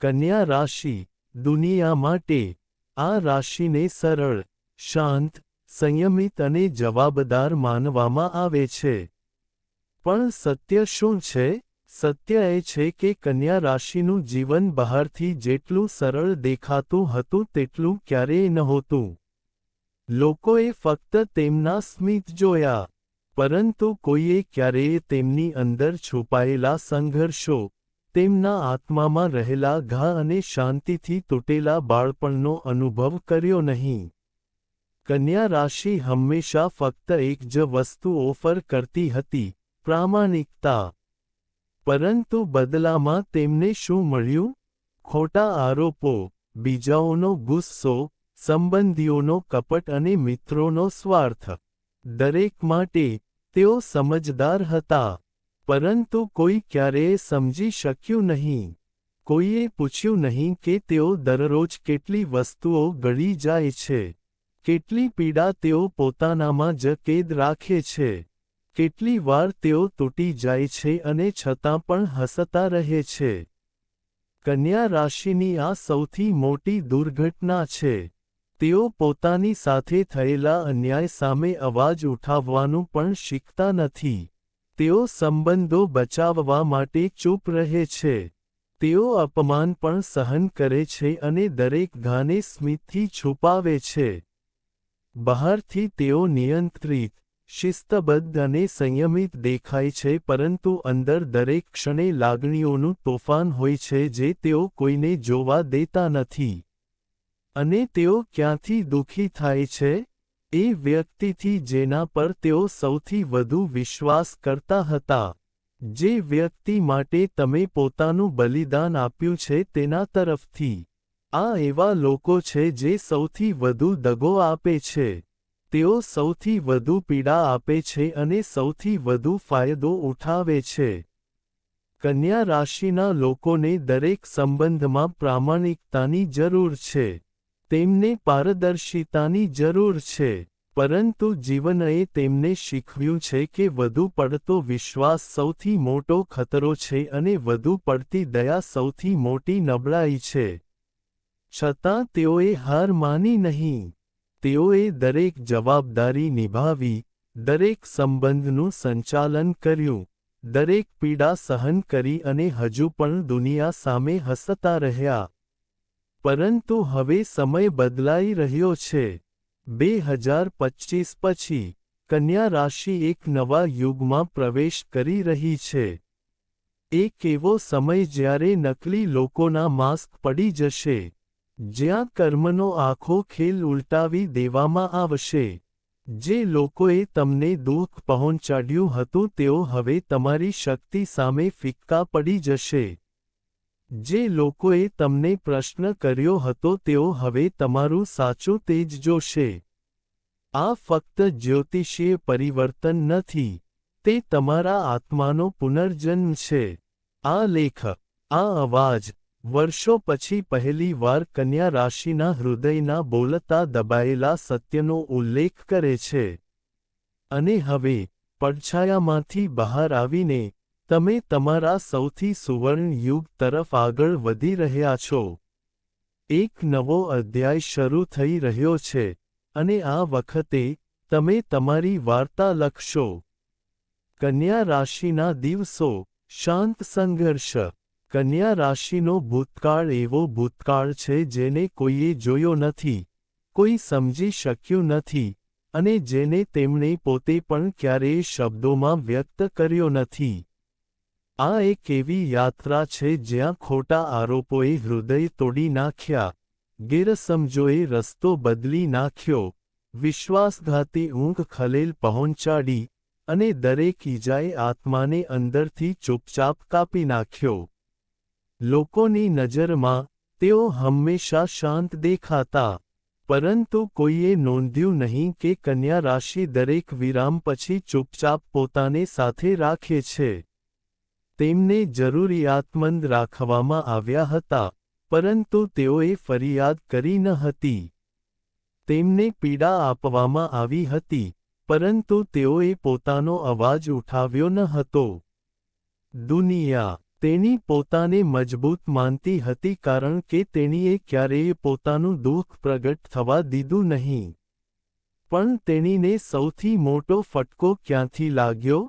કન્યા રાશિ દુનિયા માટે આ રાશિને સરળ, શાંત, સંયમિત અને જવાબદાર માનવામાં આવે છે. પણ સત્ય શું છે? સત્ય એ છે કે કન્યા રાશિનું જીવન બહારથી જેટલું સરળ દેખાતું હતું તેટલું ક્યારેય નહોતું. લોકોએ ફક્ત તેમના સ્મિત જોયા, પરંતુ કોઈએ ક્યારેય તેમની અંદર છુપાયેલા સંઘર્ષો, તેમના આત્મામાં રહેલા ઘા અને શાંતિથી તૂટેલા બાળપણનો અનુભવ કર્યો નહીં. કન્યા રાશિ હંમેશા ફક્ત એક જ વસ્તુ ઓફર કરતી હતી, પ્રામાણિકતા. પરંતુ બદલામાં તેમને શું મળ્યું? ખોટા આરોપો, બીજાઓનો ગુસ્સો, સંબંધીઓનો કપટ અને મિત્રોનો સ્વાર્થ. દરેક માટે તેઓ સમજદાર હતા, પરંતુ કોઈ ક્યારેય સમજી શક્યું નહીં. કોઈએ પૂછ્યું નહીં કે તેઓ દરરોજ કેટલી વસ્તુઓ ગળી જાય છે, કેટલી પીડા તેઓ પોતાનામાં જ કેદ રાખે છે, કેટલી વાર તેઓ તૂટી જાય છે અને છતાં પણ હસતા રહે છે. કન્યા રાશિની આ સૌથી મોટી દુર્ઘટના છે. તેઓ પોતાની સાથે થયેલા અન્યાય સામે અવાજ ઉઠાવવાનું પણ શીખતા નથી. તેઓ સંબંધો બચાવવા માટે ચૂપ રહે છે. તેઓ અપમાન પણ સહન કરે છે અને દરેક ઘાને સ્મિતથી છુપાવે છે. બહારથી તેઓ નિયંત્રિત, શિસ્તબદ્ધ અને સંયમિત દેખાય છે, પરંતુ અંદર દરેક ક્ષણે લાગણીઓનું તોફાન હોય છે જે તેઓ કોઈને જોવા દેતા નથી. અને તેઓ ક્યાંથી દુઃખી થાય છે? એ વ્યક્તિથી જેના પર તેઓ સૌથી વધુ વિશ્વાસ કરતા હતા. જે વ્યક્તિ માટે તમે પોતાનું બલિદાન આપ્યું છે તેના તરફથી. આ એવા લોકો છે જે સૌથી વધુ દગો આપે છે. તેઓ સૌથી વધુ પીડા આપે છે અને સૌથી વધુ ફાયદો ઉઠાવે છે. કન્યા રાશિના લોકોને દરેક સંબંધમાં પ્રામાણિકતાની જરૂર છે. તેમને પારદર્શિતાની જરૂર છે. પરંતુ જીવનએ તેમને શીખવ્યું છે કે વધુ પડતો વિશ્વાસ સૌથી મોટો ખતરો છે અને વધુ પડતી દયા સૌથી મોટી નબળાઈ છે. છતાં તેઓએ હાર માની નહીં. તેઓએ દરેક જવાબદારી નિભાવી, દરેક સંબંધનું સંચાલન કર્યું, દરેક પીડા સહન કરી અને હજુ પણ દુનિયા સામે હસતા રહ્યા. પરંતુ હવે સમય બદલાઈ રહ્યો છે. 2025 પછી, કન્યા રાશિ એક નવા યુગમાં પ્રવેશ કરી રહી છે. એક એવો સમય જ્યારે નકલી લોકોના માસ્ક પડી જશે. જ્યાં કર્મનો આખો ખેલ ઉલટાવી દેવામાં આવશે. જે લોકોએ તમને દુઃખ પહોંચાડ્યું હતું તેઓ હવે તમારી શક્તિ સામે ફિક્કા પડી જશે. જે લોકોએ તમને પ્રશ્ન કર્યો હતો તેઓ હવે તમારું સાચું તેજ જોશે. આ ફક્ત જ્યોતિષીય પરિવર્તન નથી, તે તમારા આત્માનો પુનર્જન્મ છે. આ લેખ, આ અવાજ, વર્ષો પછી પહેલી વાર કન્યા રાશિના હૃદયના બોલતા દબાયેલા સત્યનો ઉલ્લેખ કરે છે. અને હવે, પડછાયામાંથી બહાર આવીને, તમે તમારા સૌથી સુવર્ણ યુગ તરફ આગળ વધી રહ્યા છો. એક નવો અધ્યાય શરૂ થઈ રહ્યો છે, અને આ વખતે, તમે તમારી વાર્તા લખશો. કન્યા રાશિના દિવસો, શાંત સંઘર્ષ. કન્યા રાશિનો ભૂતકાળ એવો ભૂતકાળ છે જેને કોઈએ જોયો નથી, કોઈ સમજી શક્યું નથી, અને જેને તેમણે પોતે પણ ક્યારેય શબ્દોમાં વ્યક્ત કર્યો નથી. આ એક એવી યાત્રા છે જ્યાં ખોટા આરોપોએ હૃદય તોડી નાખ્યા, ગેરસમજોએ રસ્તો બદલી નાખ્યો, વિશ્વાસઘાતી ઊંઘ ખલેલ પહોંચાડી, અને દરેક ઈજાએ આત્માને અંદરથી ચૂપચાપ કાપી નાખ્યો. લોકોની નજરમાં, તેઓ હંમેશા શાંત દેખાતા. પરંતુ કોઈએ નોંધ્યું નહીં કે કન્યા રાશિ દરેક વિરામ પછી ચૂપચાપ પોતાને સાથે રાખે છે. તેમને જરૂરિયાતમંદ રાખવામાં આવ્યા હતા, પરંતુ તેઓએ ફરિયાદ કરી ન હતી. તેમને પીડા આપવામાં આવી હતી, પરંતુ તેઓએ પોતાનો અવાજ ઉઠાવ્યો ન હતો. દુનિયા, તેણી પોતાને મજબૂત માનતી હતી કારણ કે તેણીએ ક્યારેય પોતાનું દુઃખ પ્રગટ થવા દીધું નહીં. પણ તેણીને સૌથી મોટો ફટકો ક્યાંથી લાગ્યો?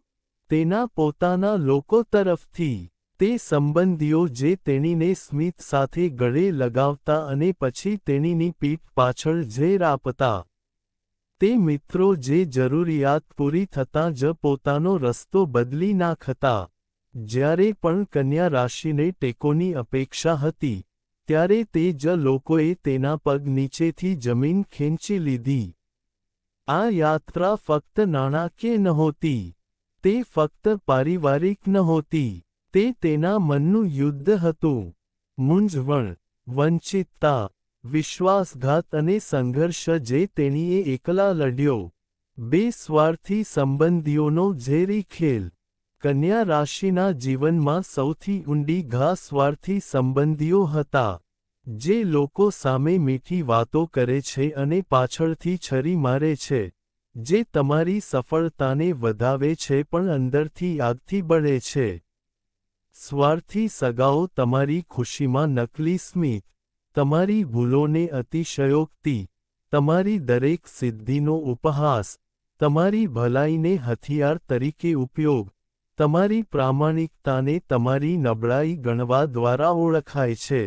તેના પોતાના લોકો તરફથી. તે સંબંધીઓ જે તેણીને સ્મિત સાથે ગળે લગાવતા અને પછી તેણીની પીઠ પાછળ ઝેર આપતા. તે મિત્રો જે જરૂરિયાત પૂરી થતાં જ પોતાનો રસ્તો બદલી નાખતા. જ્યારે પણ કન્યા રાશિને ટેકોની અપેક્ષા હતી, ત્યારે તે જ લોકોએ તેના પગ નીચેથી જમીન ખેંચી લીધી. આ યાત્રા ફક્ત નાણાકીય નહોતી. તે ફક્ત પારિવારિક નહોતી. તે તેના મનનું યુદ્ધ હતું. મૂંઝવણ, વંચિતતા, વિશ્વાસઘાત અને સંઘર્ષ જે તેણીએ એકલા લડ્યો. બે સ્વાર્થી સંબંધીઓનો ઝેરી ખેલ. કન્યા રાશિના જીવનમાં સૌથી ઊંડી ઘા સ્વાર્થી સંબંધીઓ હતા. જે લોકો સામે મીઠી વાતો કરે છે અને પાછળથી છરી મારે છે. જે તમારી સફળતાને વધાવે છે પણ અંદરથી આગથી બળે છે. સ્વાર્થી સગાઓ તમારી ખુશીમાં નકલી સ્મિત, તમારી ભૂલોને અતિશયોક્તિ, તમારી દરેક સિદ્ધિનો ઉપહાસ, તમારી ભલાઈને હથિયાર તરીકે ઉપયોગ, તમારી પ્રામાણિકતાને તમારી નબળાઈ ગણવા દ્વારા ઓળખાય છે.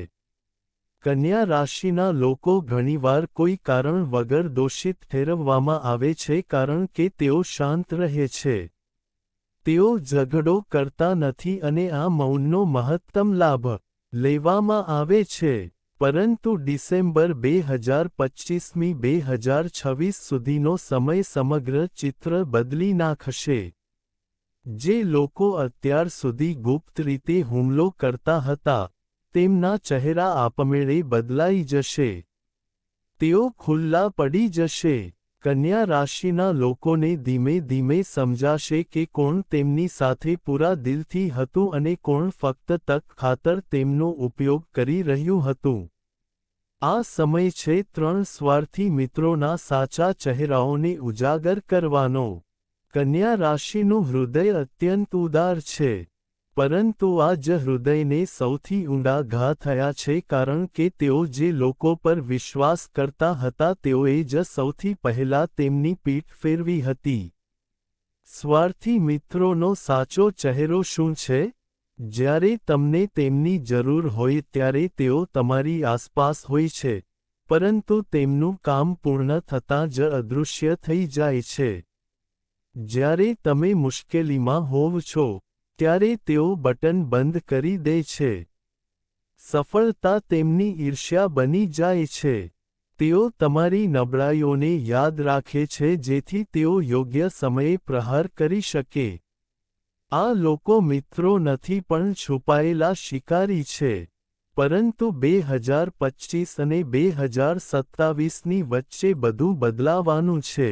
કન્યા રાશિના લોકો ઘણીવાર કોઈ કારણ વગર દોષિત ઠેરવવામાં આવે છે કારણ કે તેઓ શાંત રહે છે. તેઓ ઝઘડો કરતા નથી અને આ મૌનનો મહત્તમ લાભ લેવામાં આવે છે. પરંતુ ડિસેમ્બર 2025 2026 સુધીનો સમય સમગ્ર ચિત્ર બદલી નાખશે. જે લોકો અત્યાર સુધી ગુપ્ત રીતે હુમલો કરતા હતા, તેમના ચહેરા આપમેળે બદલાઈ જશે. તેઓ ખુલ્લા પડી જશે. કન્યા રાશિના લોકોને ધીમે ધીમે સમજાશે કે કોણ તેમની સાથે પૂરા દિલથી હતું અને કોણ ફક્ત તક ખાતર તેમનો ઉપયોગ કરી રહ્યું હતું. આ સમય છે 3 સ્વાર્થી મિત્રોના સાચા ચહેરાઓને ઉજાગર કરવાનો. કન્યા રાશિનું હૃદય અત્યંત ઉદાર છે. પરંતુ આ જ હૃદયને સૌથી ઊંડા ઘા થયા છે કારણ કે તેઓ જે લોકો પર વિશ્વાસ કરતા હતા તેઓએ જ સૌથી પહેલા તેમની પીઠ ફેરવી હતી. સ્વાર્થી મિત્રોનો સાચો ચહેરો શું છે? જ્યારે તમને તેમની જરૂર હોય ત્યારે તેઓ તમારી આસપાસ હોય છે, પરંતુ તેમનું કામ પૂર્ણ થતાં જ અદૃશ્ય થઈ જાય છે. જ્યારે તમે મુશ્કેલીમાં હોવ છો, ત્યારે તેઓ બટન બંધ કરી દે છે. સફળતા તેમની ઈર્ષ્યા બની જાય છે. તેઓ તમારી નબળાઈઓને યાદ રાખે છે જેથી તેઓ યોગ્ય સમયે પ્રહાર કરી શકે. આ લોકો મિત્રો નથી પણ છુપાયેલા શિકારી છે. પરંતુ 2025 અને 2027ની વચ્ચે બધું બદલાવાનું છે.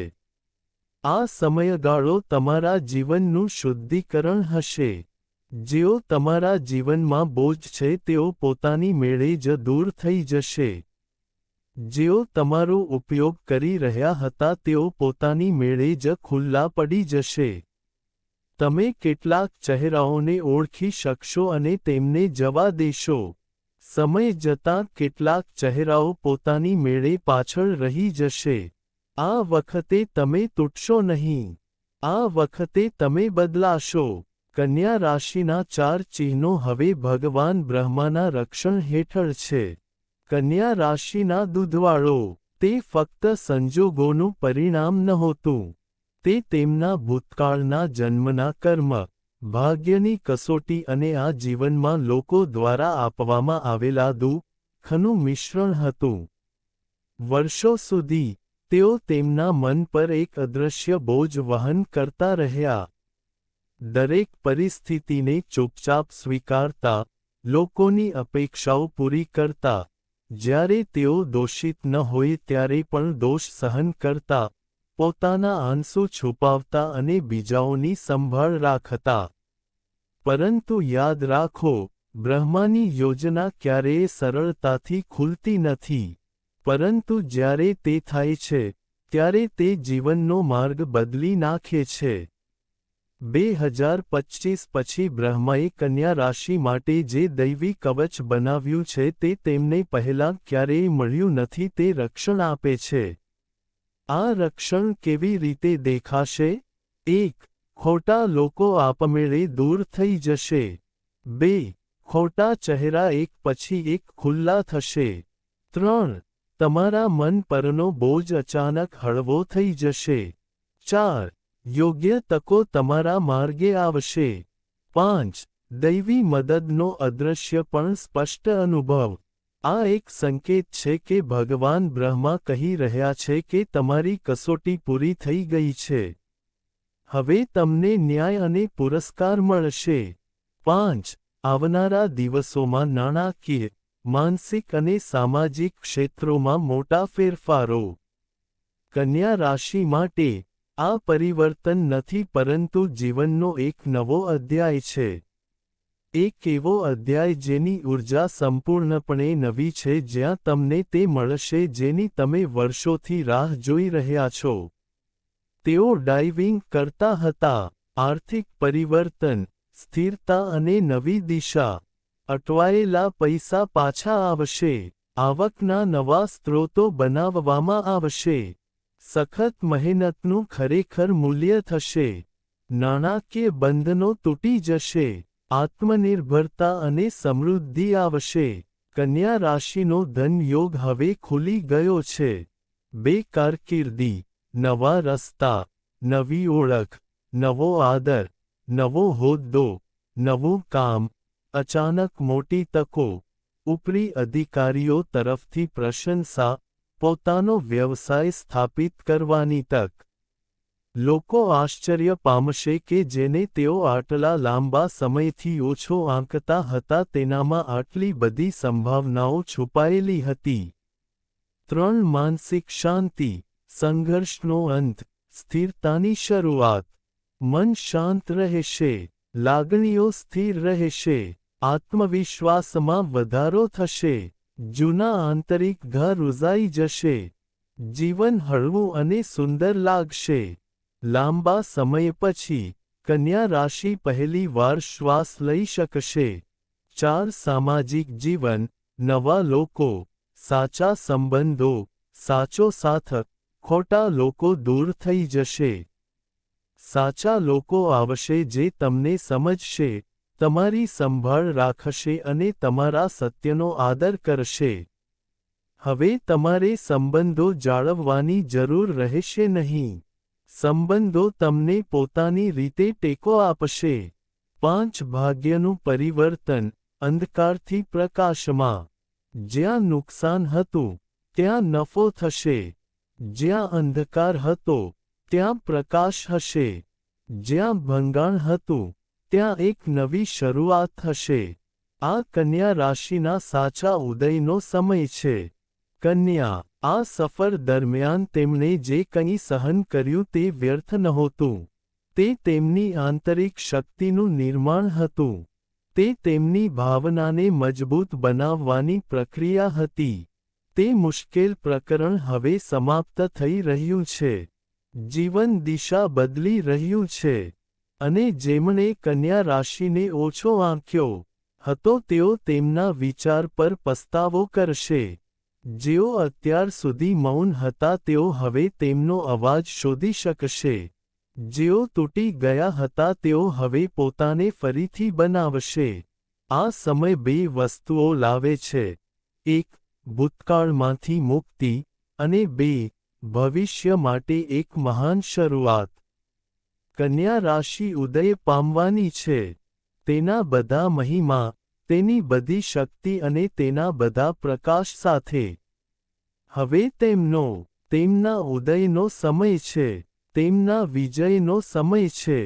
આ સમયગાળો તમારા જીવનનું શુદ્ધિકરણ હશે. જેઓ તમારા જીવનમાં બોજ છે તેઓ પોતાની મેળે જ દૂર થઈ જશે. જેઓ તમારો ઉપયોગ કરી રહ્યા હતા તેઓ પોતાની મેળે જ ખુલ્લા પડી જશે. તમે કેટલાક ચહેરાઓને ઓળખી શકશો અને તેમને જવા દેશો. સમય જતાં કેટલાક ચહેરાઓ પોતાની મેળે પાછળ રહી જશે. આ વખતે તમે તૂટશો નહીં. આ વખતે તમે બદલાશો. કન્યા રાશિના 4 ચિહ્નો હવે ભગવાન બ્રહ્માના રક્ષણ હેઠળ છે. કન્યા રાશિના દૂધવાળો. તે ફક્ત સંજોગોનું પરિણામ નહોતું. તે તેમના ભૂતકાળના જન્મના કર્મ, ભાગ્યની કસોટી અને આ જીવનમાં લોકો દ્વારા આપવામાં આવેલા દુઃખનું મિશ્રણ હતું. વર્ષો સુધી તેઓ તેમના મન પર એક અદૃશ્ય બોજ વહન કરતા રહ્યા. દરેક પરિસ્થિતિને ચૂપચાપ સ્વીકારતા, લોકોની અપેક્ષાઓ પૂરી કરતા. જ્યારે તેઓ દોષિત ન હોય ત્યારે પણ દોષ સહન કરતા, પોતાના આંસુ છુપાવતા અને બીજાઓની સંભાળ રાખતા. પરંતુ યાદ રાખો, બ્રહ્માની યોજના ક્યારેય સરળતાથી ખુલતી નથી. પરંતુ જ્યારે તે થાય છે, ત્યારે તે જીવનનો માર્ગ બદલી નાખે છે. 2025 પછી બ્રહ્માએ કન્યા રાશિ માટે જે દૈવી કવચ બનાવ્યું છે તે તેમને પહેલાં ક્યારેય મળ્યું નથી, તે રક્ષણ આપે છે. આ રક્ષણ કેવી રીતે દેખાશે? 1. ખોટા લોકો આપમેળે દૂર થઈ જશે. 2. ખોટા ચહેરા એક પછી એક ખુલ્લા થશે. 3. તમારા મન પરનો બોજ અચાનક હળવો થઈ જશે. 4. યોગ્ય તકો તમારા માર્ગે આવશે. 5. દૈવી મદદનો અદૃશ્ય પણ સ્પષ્ટ અનુભવ. આ એક સંકેત છે કે ભગવાન બ્રહ્મા કહી રહ્યા છે કે તમારી કસોટી પૂરી થઈ ગઈ છે. હવે તમને ન્યાય અને પુરસ્કાર મળશે. 5. આવનારા દિવસોમાં નાણાકીય, માનસિક અને સામાજિક ક્ષેત્રોમાં મોટા ફેરફારો. કન્યા રાશિ માટે આ પરિવર્તન નથી પરંતુ જીવનનો એક નવો અધ્યાય છે. એક એવો અધ્યાય જેની ઊર્જા સંપૂર્ણપણે નવી છે, જ્યાં તમને તે મળશે જેની તમે વર્ષોથી રાહ જોઈ રહ્યા છો. તેઓ ડાઇવિંગ કરતા હતા. આર્થિક પરિવર્તન, સ્થિરતા અને નવી દિશા. અટવાયેલા પૈસા પાછા આવશે. આવકના નવા સ્ત્રોતો બનાવવામાં આવશે. સખત મહેનતનું ખરેખર મૂલ્ય થશે. નાણાકીય બંધનો તૂટી જશે. આત્મનિર્ભરતા અને સમૃદ્ધિ આવશે. કન્યા રાશિનો ધન યોગ હવે ખુલી ગયો છે. કારકિર્દી, નવા રસ્તા, નવી ઓળખ, નવો આદર, નવો હોદ્દો, નવું કામ, અચાનક મોટી તકો, ઉપરી અધિકારીઓ તરફથી પ્રશંસા, પોતાનો વ્યવસાય સ્થાપિત કરવાની તક. લોકો આશ્ચર્ય પામશે કે જેને તેઓ આટલા લાંબા સમયથી ઓછો આંકતા હતા તેનામાં આટલી બધી સંભાવનાઓ છુપાયેલી હતી. 3. માનસિક શાંતિ, સંઘર્ષનો અંત, સ્થિરતાની શરૂઆત. મન શાંત રહેશે. લાગણીઓ સ્થિર રહેશે. આત્મવિશ્વાસમાં વધારો થશે. જૂના આંતરિક ઘા રૂઝાઈ જશે. જીવન હળવું અને સુંદર લાગશે. લાંબા સમય પછી કન્યા રાશિ પહેલી વાર શ્વાસ લઈ શકશે. 4. સામાજિક જીવન, નવા લોકો, સાચા સંબંધો, સાચો સાથ, ખોટા લોકો દૂર થઈ જશે. સાચા લોકો આવશે જે તમને સમજશે, તમારી સંભાળ રાખશે અને તમારા સત્યનો આદર કરશે. હવે તમારે સંબંધો જાળવવાની જરૂર રહેશે નહીં. સંબંધો તમને પોતાની રીતે ટેકો આપશે. 5. ભાગ્યનું પરિવર્તન, અંધકારથી પ્રકાશમાં. જ્યાં નુકસાન હતું, ત્યાં નફો થશે. જ્યાં અંધકાર હતો, ત્યાં પ્રકાશ હશે. જ્યાં ભંગાણ હતું, ત્યાં એક નવી શરૂઆત થશે. આ કન્યા રાશિના સાચા ઉદયનો સમય છે. કન્યા, આ સફર દરમિયાન તેમણે જે કંઈ સહન કર્યું તે વ્યર્થ નહોતું. તે તેમની આંતરિક શક્તિનું નિર્માણ હતું. તે તેમની ભાવનાને મજબૂત બનાવવાની પ્રક્રિયા હતી. તે મુશ્કેલ પ્રકરણ હવે સમાપ્ત થઈ રહ્યું છે. જીવન દિશા બદલી રહ્યું છે. અને જેમણે કન્યા રાશિને ઓછો આંક્યો હતો તેઓ તેમના વિચાર પર પસ્તાવો કરશે. જેઓ અત્યાર સુધી મૌન હતા તેઓ હવે તેમનો અવાજ શોધી શકશે. જેઓ તૂટી ગયા હતા તેઓ હવે પોતાને ફરીથી બનાવશે. આ સમય 2 વસ્તુઓ લાવે છે. 1. ભૂતકાળમાંથી મુક્તિ અને 2. ભવિષ્ય માટે એક મહાન શરૂઆત. કન્યા રાશિ ઉદય પામવાની છે. તેના બધા મહિમા, તેની બધી શક્તિ અને તેના બધા પ્રકાશ સાથે. હવે તેમના ઉદયનો સમય છે. તેમના વિજયનો સમય છે.